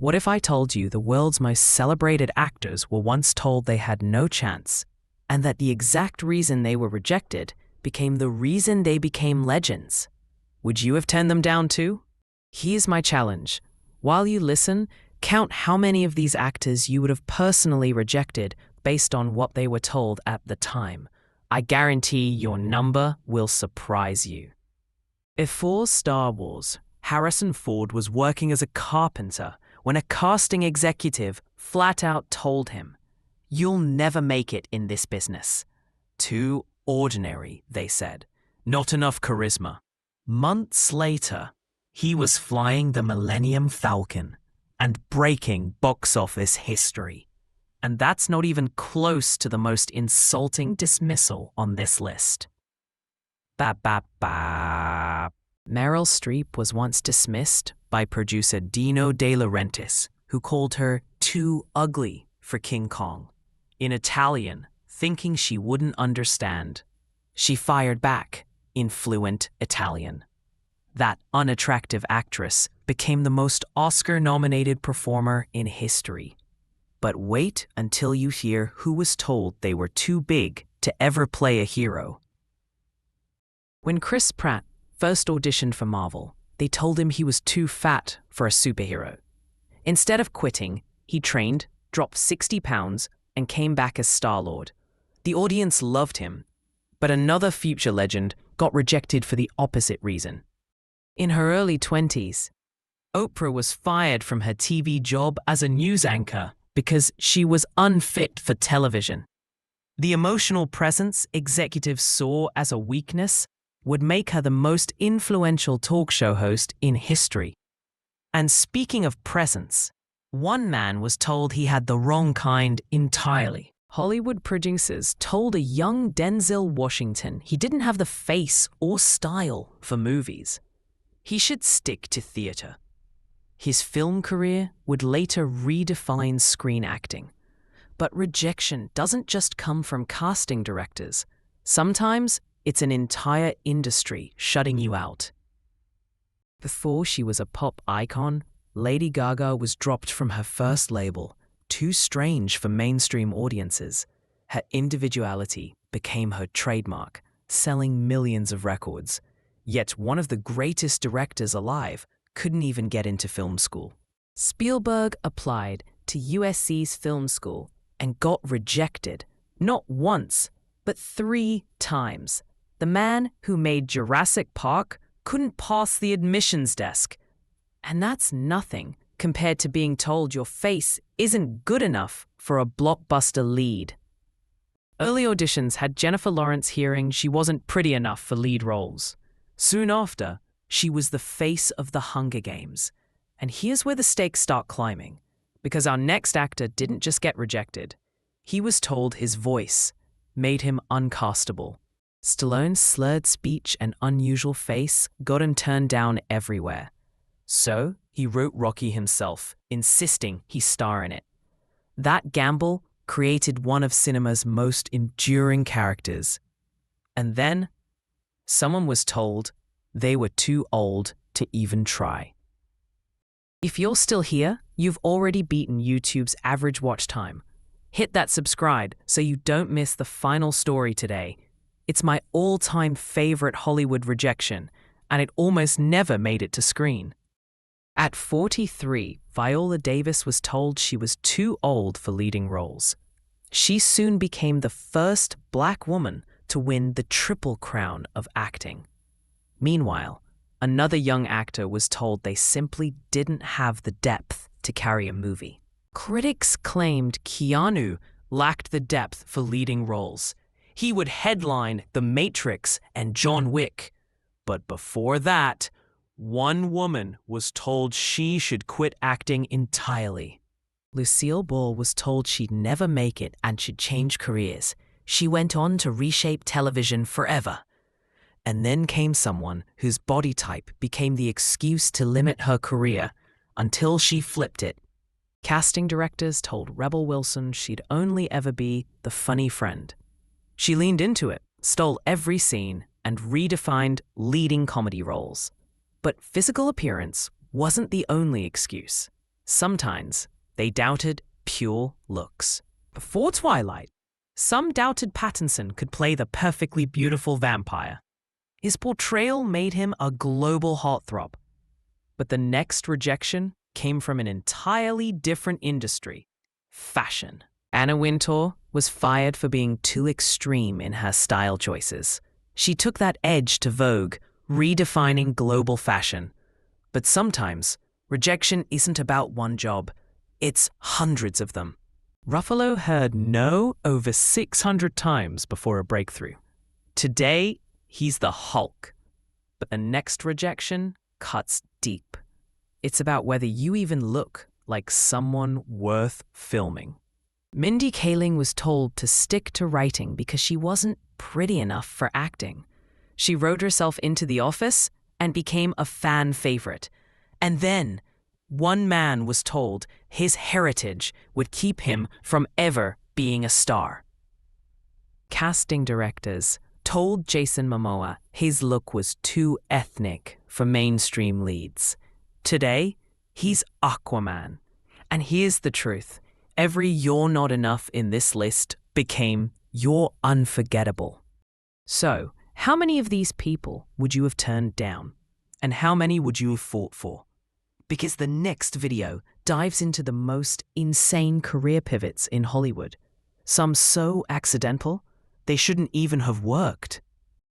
What if I told you the world's most celebrated actors were once told they had no chance, and that the exact reason they were rejected became the reason they became legends? Would you have turned them down too? Here's my challenge. While you listen, count how many of these actors you would have personally rejected based on what they were told at the time. I guarantee your number will surprise you. Before Star Wars, Harrison Ford was working as a carpenter when a casting executive flat out told him, "You'll never make it in this business." Too ordinary, they said. Not enough charisma. Months later, he was flying the Millennium Falcon and breaking box office history. And that's not even close to the most insulting dismissal on this list. Meryl Streep was once dismissed by producer Dino De Laurentiis, who called her too ugly for King Kong. In Italian, thinking she wouldn't understand, she fired back in fluent Italian. That unattractive actress became the most Oscar-nominated performer in history. But wait until you hear who was told they were too big to ever play a hero. When Chris Pratt first auditioned for Marvel, they told him he was too fat for a superhero. Instead of quitting, he trained, dropped 60 pounds, and came back as Star-Lord. The audience loved him, but another future legend got rejected for the opposite reason. In her early 20s, Oprah was fired from her TV job as a news anchor because she was unfit for television. The emotional presence executives saw as a weakness would make her the most influential talk show host in history. And speaking of presence, one man was told he had the wrong kind entirely. Hollywood producers told a young Denzel Washington he didn't have the face or style for movies. He should stick to theater. His film career would later redefine screen acting. But rejection doesn't just come from casting directors. Sometimes it's an entire industry shutting you out. Before she was a pop icon, Lady Gaga was dropped from her first label, too strange for mainstream audiences. Her individuality became her trademark, selling millions of records. Yet one of the greatest directors alive couldn't even get into film school. Spielberg applied to USC's film school and got rejected, not once, but 3 times. The man who made Jurassic Park couldn't pass the admissions desk. And that's nothing compared to being told your face isn't good enough for a blockbuster lead. Early auditions had Jennifer Lawrence hearing she wasn't pretty enough for lead roles. Soon after, she was the face of the Hunger Games. And here's where the stakes start climbing, because our next actor didn't just get rejected. He was told his voice made him uncastable. Stallone's slurred speech and unusual face got him turned down everywhere. So he wrote Rocky himself, insisting he star in it. That gamble created one of cinema's most enduring characters. And then, someone was told they were too old to even try. If you're still here, you've already beaten YouTube's average watch time. Hit that subscribe so you don't miss the final story today. It's my all-time favorite Hollywood rejection, and it almost never made it to screen. At 43, Viola Davis was told she was too old for leading roles. She soon became the first Black woman to win the Triple Crown of acting. Meanwhile, another young actor was told they simply didn't have the depth to carry a movie. Critics claimed Keanu lacked the depth for leading roles. He would headline The Matrix and John Wick. But before that, one woman was told she should quit acting entirely. Lucille Ball was told she'd never make it and should change careers. She went on to reshape television forever. And then came someone whose body type became the excuse to limit her career until she flipped it. Casting directors told Rebel Wilson she'd only ever be the funny friend. She leaned into it, stole every scene, and redefined leading comedy roles. But physical appearance wasn't the only excuse. Sometimes they doubted pure looks. Before Twilight, some doubted Pattinson could play the perfectly beautiful vampire. His portrayal made him a global heartthrob. But the next rejection came from an entirely different industry: fashion. Anna Wintour was fired for being too extreme in her style choices. She took that edge to Vogue, redefining global fashion. But sometimes, rejection isn't about one job. It's hundreds of them. Ruffalo heard no over 600 times before a breakthrough. Today, he's the Hulk. But the next rejection cuts deep. It's about whether you even look like someone worth filming. Mindy Kaling was told to stick to writing because she wasn't pretty enough for acting. She wrote herself into The Office and became a fan favorite. And then, one man was told his heritage would keep him from ever being a star. Casting directors told Jason Momoa his look was too ethnic for mainstream leads. Today, he's Aquaman. And here's the truth. Every "you're not enough" in this list became "you're unforgettable." So, how many of these people would you have turned down? And how many would you have fought for? Because the next video dives into the most insane career pivots in Hollywood. Some so accidental, they shouldn't even have worked.